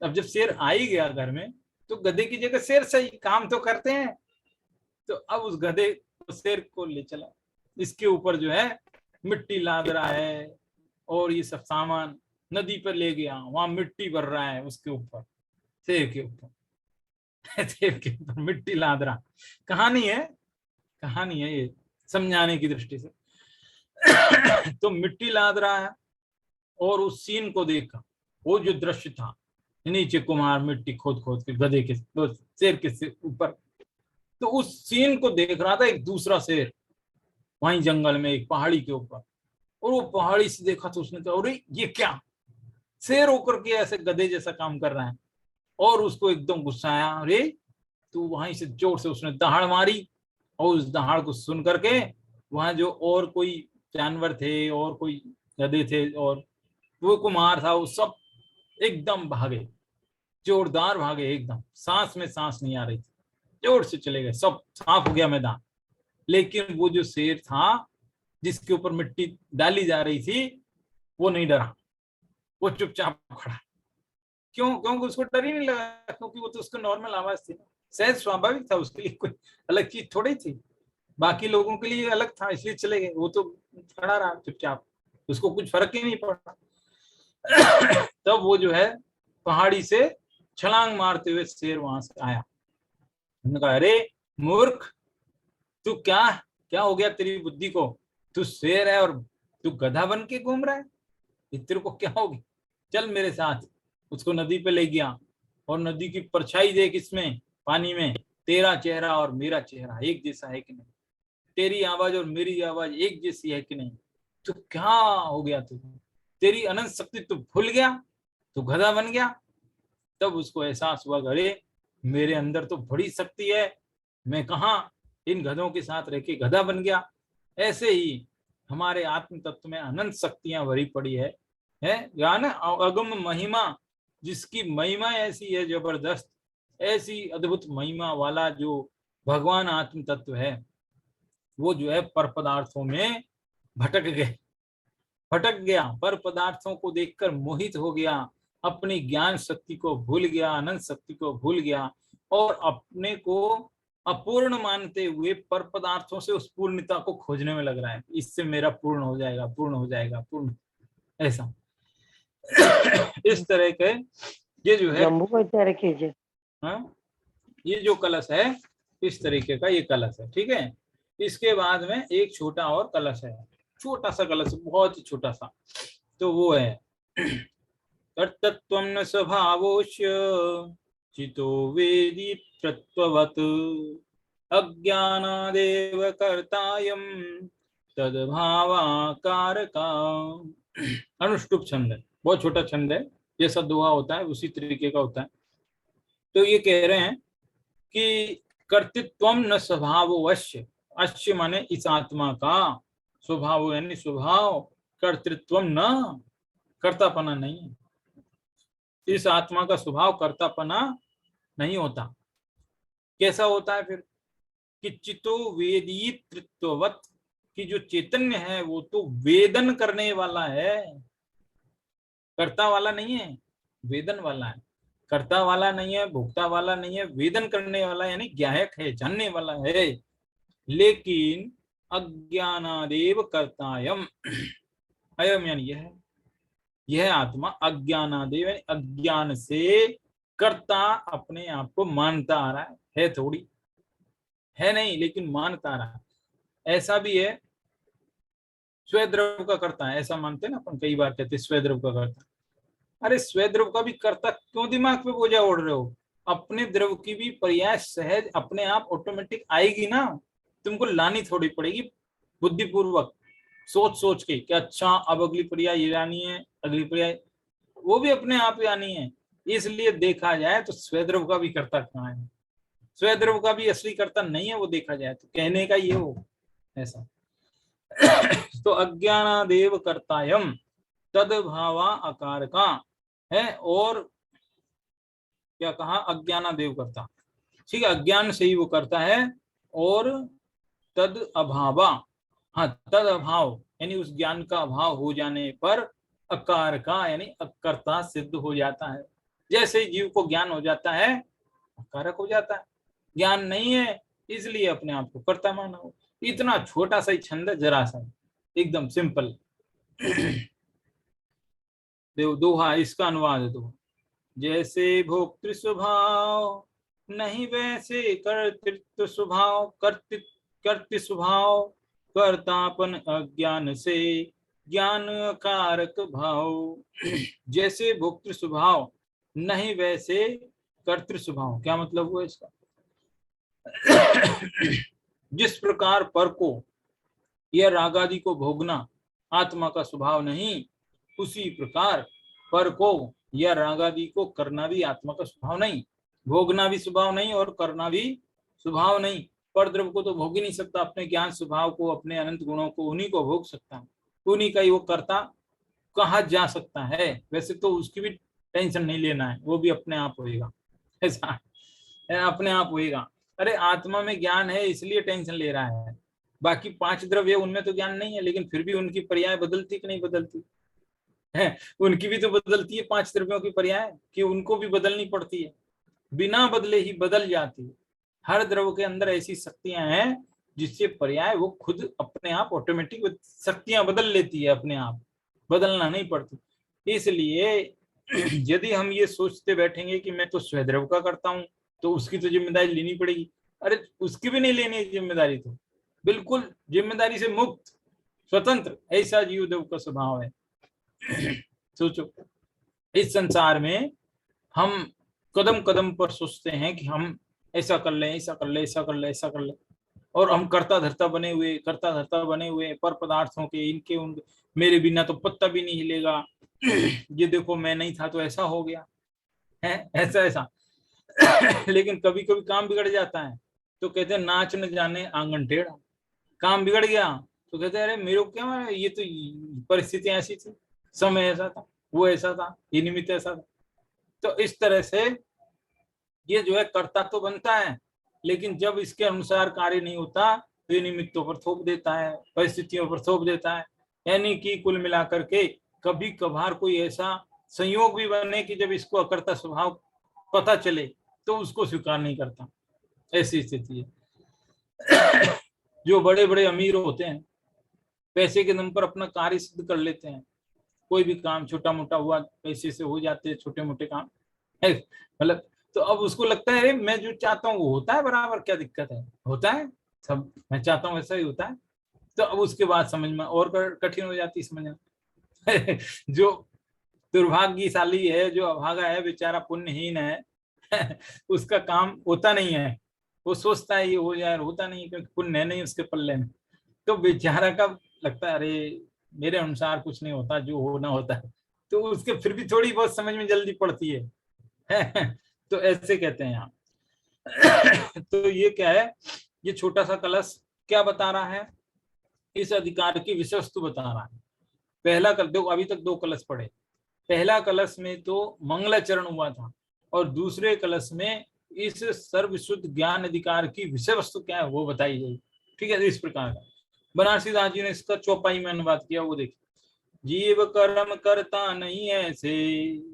अब जब शेर आ ही गया घर में, तो गधे की जगह शेर सही काम तो करते हैं। तो अब उस गधे को, शेर को ले चला, इसके ऊपर जो है मिट्टी लाद रहा है, और ये सब सामान नदी पर ले गया, वहां मिट्टी भर रहा है उसके ऊपर, शेर के ऊपर। शेर के ऊपर मिट्टी लाद रहा। कहानी है ये समझाने की दृष्टि से। तो मिट्टी लाद रहा है, और उस सीन को देखा, वो जो दृश्य था, नीचे कुम्हार मिट्टी खोद खोद के गधे के शेर के ऊपर, तो उस सीन को देख रहा था एक दूसरा शेर वहीं जंगल में एक पहाड़ी के ऊपर। और वो पहाड़ी से देखा तो उसने कहा, अरे ये क्या, शेर होकर के ऐसे गधे जैसा काम कर रहा है। और उसको एकदम गुस्सा आया, अरे तो वहीं से जोर से उसने दहाड़ मारी, और उस दहाड़ को सुन करके वहां जो और कोई जानवर थे और कोई गधे थे और वो कुम्हार था, वो सब एकदम भागे, जोरदार भागे, एकदम सांस में सांस नहीं आ रही थी, जोर से चले गए, सब साफ हो गया मैदान। लेकिन वो जो शेर था जिसके ऊपर मिट्टी डाली जा रही थी, वो नहीं डरा, वो चुपचाप खड़ा। क्योंकि उसको डर ही नहीं लगा, क्योंकि वो तो उसको नॉर्मल आवाज थी, सहज स्वाभाविक था, उसके लिए कोई अलग चीज थोड़ी थी, बाकी लोगों के लिए अलग था, इसलिए चले गए। वो तो खड़ा रहा चुपचाप, उसको कुछ फर्क ही नहीं पड़ा। तब वो जो है पहाड़ी से छलांग मारते हुए शेर वहां से आया। उन्होंने कहा, अरे मूर्ख, तू क्या क्या हो गया तेरी बुद्धि को? तू शेर है और तू गधा बन के घूम रहा है, तेरे को क्या होगी? चल मेरे साथ। उसको नदी पे ले गया और नदी की परछाई देख, इसमें पानी में तेरा चेहरा और मेरा चेहरा एक जैसा है कि नहीं, तेरी आवाज और मेरी आवाज एक जैसी है कि नहीं, तो क्या हो गया तुझे? तेरी अनंत शक्ति तू भूल गया, तू गधा बन गया। तब उसको एहसास हुआ, अरे मेरे अंदर तो बड़ी शक्ति है, मैं कहा इन गधों के साथ रह के गधा बन गया। ऐसे ही हमारे आत्म तत्व में अनंत शक्तियां भरी पड़ी है ज्ञान अगम महिमा, जिसकी महिमा ऐसी है जबरदस्त, ऐसी अद्भुत महिमा वाला जो भगवान आत्म तत्व है, वो जो है पर पदार्थों में भटक गया, पर पदार्थों को देखकर मोहित हो गया, अपनी ज्ञान शक्ति को भूल गया, अनंत शक्ति को भूल गया, और अपने को अपूर्ण मानते हुए पर पदार्थों से उस पूर्णता को खोजने में लग रहा है, इससे मेरा पूर्ण हो जाएगा, पूर्ण हो जाएगा, पूर्ण, ऐसा। इस तरह के ये जो है, हाँ, ये जो कलश है इस तरीके का ये कलश है, ठीक है। इसके बाद में एक छोटा और कलश है, छोटा सा कलश, बहुत ही छोटा सा, तो वो है कर्तृत्वं न स्वभावोस्य चितो वेदी तत्त्ववत् अज्ञानादेव कर्तायं तद्भावाकारका। अनुष्टुप छंद है, बहुत छोटा छंद है, जैसा दोहा होता है उसी तरीके का होता है। तो ये कह रहे हैं कि कर्तृत्वम न स्वभाव अश्य, अश्य माने इस आत्मा का, स्वभाव यानी स्वभाव, कर्तृत्वम न, कर्तापना नहीं है, इस आत्मा का स्वभाव कर्तापना नहीं होता। कैसा होता है फिर? कि चितो वेदितृत्ववत्, कि जो चैतन्य है वो तो वेदन करने वाला है, कर्ता वाला नहीं है, वेदन वाला है। कर्ता वाला नहीं है, भोक्ता वाला नहीं है, वेदन करने वाला यानी ज्ञायक है, जानने वाला है। लेकिन अज्ञानादेव कर्तायम, अयम यानी यह आत्मा अज्ञानादेव यानी अज्ञान से कर्ता अपने आप को मानता आ रहा है थोड़ी, है नहीं लेकिन मानता आ रहा है। ऐसा भी है, स्वद्रव का कर्ता है, ऐसा मानते हैं ना अपन, कई बार कहते हैं स्वद्रव का कर्ता। अरे स्वद्रव का भी कर्ता क्यों दिमाग पे बोझा ओढ़ रहे हो? अपने द्रव की भी पर्याय सहज अपने आप ऑटोमेटिक आएगी ना, तुमको लानी थोड़ी पड़ेगी बुद्धिपूर्वक, सोच सोच के कि अच्छा अब अगली पर्याय ये आनी है, अगली पर्याय वो भी अपने आप ही आनी है। इसलिए देखा जाए तो स्वद्रव का भी कर्ता कहाँ है? स्वद्रव का भी असली कर्ता नहीं है वो, देखा जाए तो, कहने का ये हो ऐसा। तो अज्ञानादेव कर्तायम तद भावा आकार का है, और क्या कहा? अज्ञानादेव करता, ठीक है, अज्ञान से ही वो करता है। और तद अभावा, हाँ, तद अभाव यानी उस ज्ञान का अभाव हो जाने पर अकार का यानी अकर्ता सिद्ध हो जाता है। जैसे जीव को ज्ञान हो जाता है अकारक हो जाता है, ज्ञान नहीं है इसलिए अपने आप को कर्ता माना हो। इतना छोटा सा ही छंद है, जरा सा, एकदम सिंपल। दोहा, इसका अनुवाद है दोहा। जैसे भोक्तृ स्वभाव नहीं वैसे कर्तृत्व स्वभाव, कर्तृ स्वभाव कर्तापन अज्ञान से ज्ञान कारक भाव। जैसे भोक्तृ स्वभाव नहीं वैसे कर्तृ स्वभाव, क्या मतलब हुआ इसका? जिस प्रकार पर को या रागादि को भोगना आत्मा का स्वभाव नहीं, उसी प्रकार पर को या रागादि को करना भी आत्मा का स्वभाव नहीं, भोगना भी स्वभाव नहीं और करना भी स्वभाव नहीं। पर द्रव्य को तो भोग ही नहीं सकता, अपने ज्ञान स्वभाव को, अपने अनंत गुणों को उन्हीं को भोग सकता है, उन्हीं का ही वो कर्ता कहा जा सकता है। वैसे तो उसकी भी टेंशन नहीं लेना है, वो भी अपने आप होएगा, ऐसा है, अपने आप होएगा। अरे आत्मा में ज्ञान है इसलिए टेंशन ले रहा है, बाकी 5 द्रव्य उनमें तो ज्ञान नहीं है, लेकिन फिर भी उनकी पर्याय बदलती कि नहीं बदलती है? उनकी भी तो बदलती है 5 द्रव्यों की पर्याय, कि उनको भी बदलनी पड़ती है, बिना बदले ही बदल जाती है। हर द्रव्य के अंदर ऐसी शक्तियां हैं जिससे पर्याय वो खुद अपने आप ऑटोमेटिक शक्तियां बदल लेती है, अपने आप बदलना नहीं पड़ती। इसलिए यदि हम ये सोचते बैठेंगे कि मैं तो स्वद्रव का करता हूं तो उसकी तो जिम्मेदारी लेनी पड़ेगी, अरे उसकी भी नहीं लेनी है जिम्मेदारी, तो बिल्कुल जिम्मेदारी से मुक्त स्वतंत्र, ऐसा जीवदेव का स्वभाव है। सोचो, इस संसार में हम कदम कदम पर सोचते हैं कि हम ऐसा कर लें, ऐसा कर ले, ऐसा कर ले, ऐसा कर ले, और हम करता धरता बने हुए, करता धरता बने हुए पर पदार्थों के, इनके उनके, मेरे बिना तो पत्ता भी नहीं हिलेगा, ये देखो मैं नहीं था तो ऐसा हो गया है, ऐसा ऐसा। लेकिन कभी कभी काम बिगड़ जाता है तो कहते हैं नाच न जाने आंगन टेढ़ा, काम बिगड़ गया तो कहते हैं अरे मेरे को क्या, ये तो परिस्थितियां ऐसी थी, समय ऐसा था, वो ऐसा था, ये निमित्त ऐसा था। तो इस तरह से ये जो है कर्ता तो बनता है, लेकिन जब इसके अनुसार कार्य नहीं होता तो ये निमित्तों पर थोप देता है, परिस्थितियों पर थोप देता है। यानी कि कुल मिलाकर के कभी कभार कोई ऐसा संयोग भी बने कि जब इसको अकर्ता स्वभाव पता चले तो उसको स्वीकार नहीं करता, ऐसी स्थिति है। जो बड़े बड़े अमीर होते हैं पैसे के दम पर अपना कार्य सिद्ध कर लेते हैं, कोई भी काम छोटा मोटा हुआ पैसे से हो जाते हैं, छोटे मोटे काम है, मतलब तो अब उसको लगता है मैं जो चाहता हूँ वो होता है बराबर, क्या दिक्कत है, होता है सब, मैं चाहता हूँ वैसा ही होता है। तो अब उसके बाद समझ में और कठिन हो जाती समझना। जो दुर्भाग्यशाली है, जो अभागा है, बेचारा पुण्यहीन है, उसका काम होता नहीं है, वो सोचता है ये हो जाए, होता नहीं क्योंकि पुण्य नहीं उसके पल्ले में, तो बेचारा का लगता है अरे मेरे अनुसार कुछ नहीं होता, जो होना होता है, तो उसके फिर भी थोड़ी बहुत समझ में जल्दी पड़ती है। तो ऐसे कहते हैं यहाँ। तो ये क्या है, ये छोटा सा कलश क्या बता रहा है, इस अधिकार की विषय वस्तु बता रहा है। पहला कलश देखो, अभी तक दो कलश पढ़े, पहला कलश में तो मंगलाचरण हुआ था और दूसरे कलश में इस सर्वशुद्ध ज्ञान अधिकार की विषय वस्तु क्या है वो बताई गई। ठीक है, इस प्रकार का बनारसी दास जी ने इसका चौपाई में अनुवाद किया, वो देखिए। जीव कर्म करता नहीं ऐसे,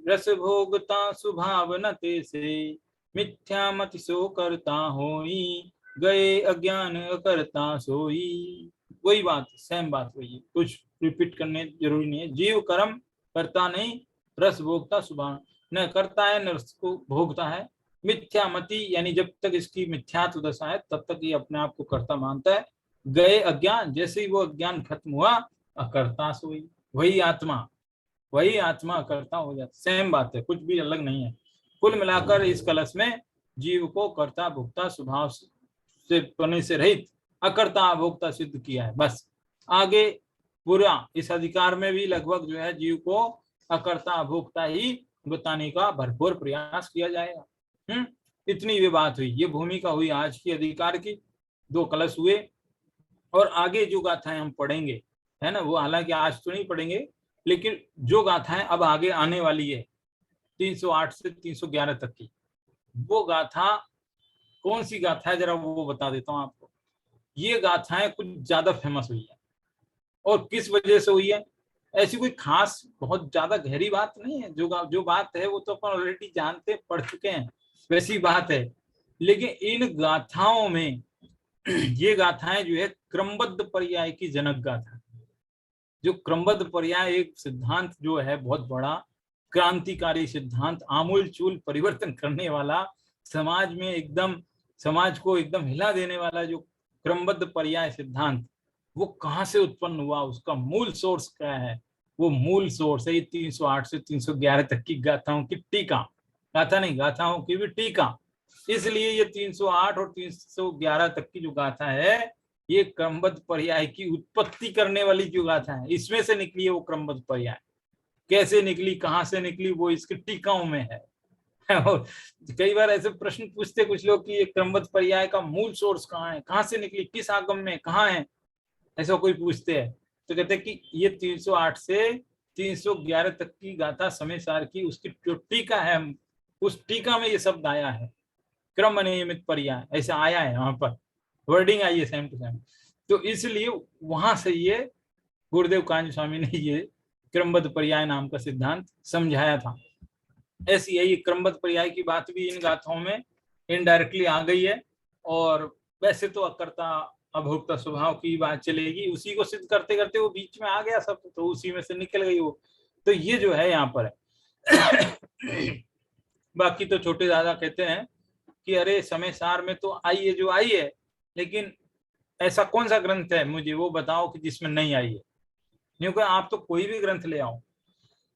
रस भोगता स्वभाव न तेसे, मिथ्या मति सो करता होई, गए अज्ञान अकर्ता सोई। वही बात, सेम बात वही है, कुछ रिपीट करने जरूरी नहीं है। जीव कर्म करता नहीं, रस भोगता स्वभाव न करता है, न रस को भोगता है। मिथ्या मति यानी जब तक इसकी मिथ्यात्व दशा है तब तक ये अपने आप को कर्ता मानता है। गए अज्ञान, जैसे ही वो अज्ञान खत्म हुआ अकर्ता सोई, वही आत्मा, वही आत्मा कर्ता हो जाता, सेम बात है, कुछ भी अलग नहीं है। कुल मिलाकर इस कलश में जीव को कर्ता भोक्ता स्वभाव से पने से रहित अकर्ता भोक्ता सिद्ध किया है। बस आगे पूरा इस अधिकार में भी लगभग जो है जीव को अकर्ता भोक्ता ही बताने का भरपूर प्रयास किया जाएगा। इतनी ये बात हुई, ये भूमिका हुई आज की अधिकार की, दो कलश हुए। और आगे जो गाथाएं हम पढ़ेंगे है ना, वो हालांकि आज तो नहीं पढ़ेंगे, लेकिन जो गाथाएं अब आगे आने वाली है 308 से 311 तक की, वो गाथा कौन सी गाथा है जरा वो बता देता हूँ आपको। ये गाथाएं कुछ ज्यादा फेमस हुई है, और किस वजह से हुई है, ऐसी कोई खास बहुत ज्यादा गहरी बात नहीं है, जो बात है वो तो अपन ऑलरेडी जानते पढ़ चुके हैं, वैसी बात है। लेकिन इन गाथाओं में ये गाथाएं जो है क्रमबद्ध पर्याय की जनक गाथा, जो क्रमबद्ध पर्याय एक सिद्धांत जो है बहुत बड़ा क्रांतिकारी सिद्धांत, आमूल चूल परिवर्तन करने वाला, समाज में एकदम, समाज को एकदम हिला देने वाला जो क्रमबद्ध पर्याय सिद्धांत, वो कहाँ से उत्पन्न हुआ, उसका मूल सोर्स क्या है, वो मूल सोर्स है 308 से 311 तक की गाथाओं की टीका, गाथा नहीं गाथाओं की भी टीका। इसलिए ये 308 और 311 तक की जो गाथा है, ये क्रमबद्ध पर्याय की उत्पत्ति करने वाली जो गाथा है, इसमें से निकली है वो क्रमबद्ध पर्याय। कैसे निकली, कहाँ से निकली, वो इसकी टीकाओं में है। कई बार ऐसे प्रश्न पूछते कुछ लोग कि ये क्रमबद्ध पर्याय का मूल सोर्स कहाँ है, कहाँ से निकली, किस आगम में, कहाँ है, ऐसा कोई पूछते हैं तो कहते हैं कि ये 308 से 311 तक की गाथा समय सार की उसकी जो टीका है, उस टीका में ये शब्द आया है, क्रम नियमित पर्याय ऐसा आया है, वहां पर वर्डिंग आई है सेम टू सेम। तो इसलिए वहां से ये गुरुदेव कांज स्वामी ने ये क्रमबद्ध पर्याय नाम का सिद्धांत समझाया था। ऐसी यही क्रमबद्ध पर्याय की बात भी इन गाथाओं में इनडायरेक्टली आ गई है। और वैसे तो अकर्ता अभोक्ता स्वभाव की बात चलेगी, उसी को सिद्ध करते करते वो बीच में आ गया सब, तो उसी में से निकल गई वो तो ये जो है यहाँ पर है। बाकी तो छोटे दादा कहते हैं कि अरे समय सार में तो आई है जो आई है, लेकिन ऐसा कौन सा ग्रंथ है मुझे वो बताओ कि जिसमें नहीं आई है। क्योंकि आप तो कोई भी ग्रंथ ले आओ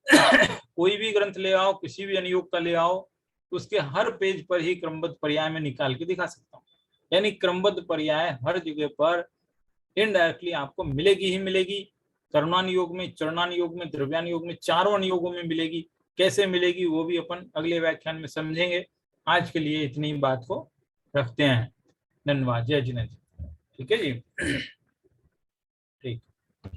कोई भी ग्रंथ ले आओ, किसी भी अनुयोग का ले आओ, उसके हर पेज पर ही क्रमबद्ध पर्याय में निकाल के दिखा सकता हूँ। यानी क्रमबद्ध पर्याय हर जगह पर इनडायरेक्टली आपको मिलेगी ही मिलेगी। कर्णानुयोग में, चरणानुयोग में, द्रव्यानुयोग में, चारों अनुयोगों में मिलेगी। कैसे मिलेगी वो भी अपन अगले व्याख्यान में समझेंगे। आज के लिए इतनी बात को रखते हैं। धन्यवाद। जय जिनेन्द्र। ठीक है जी।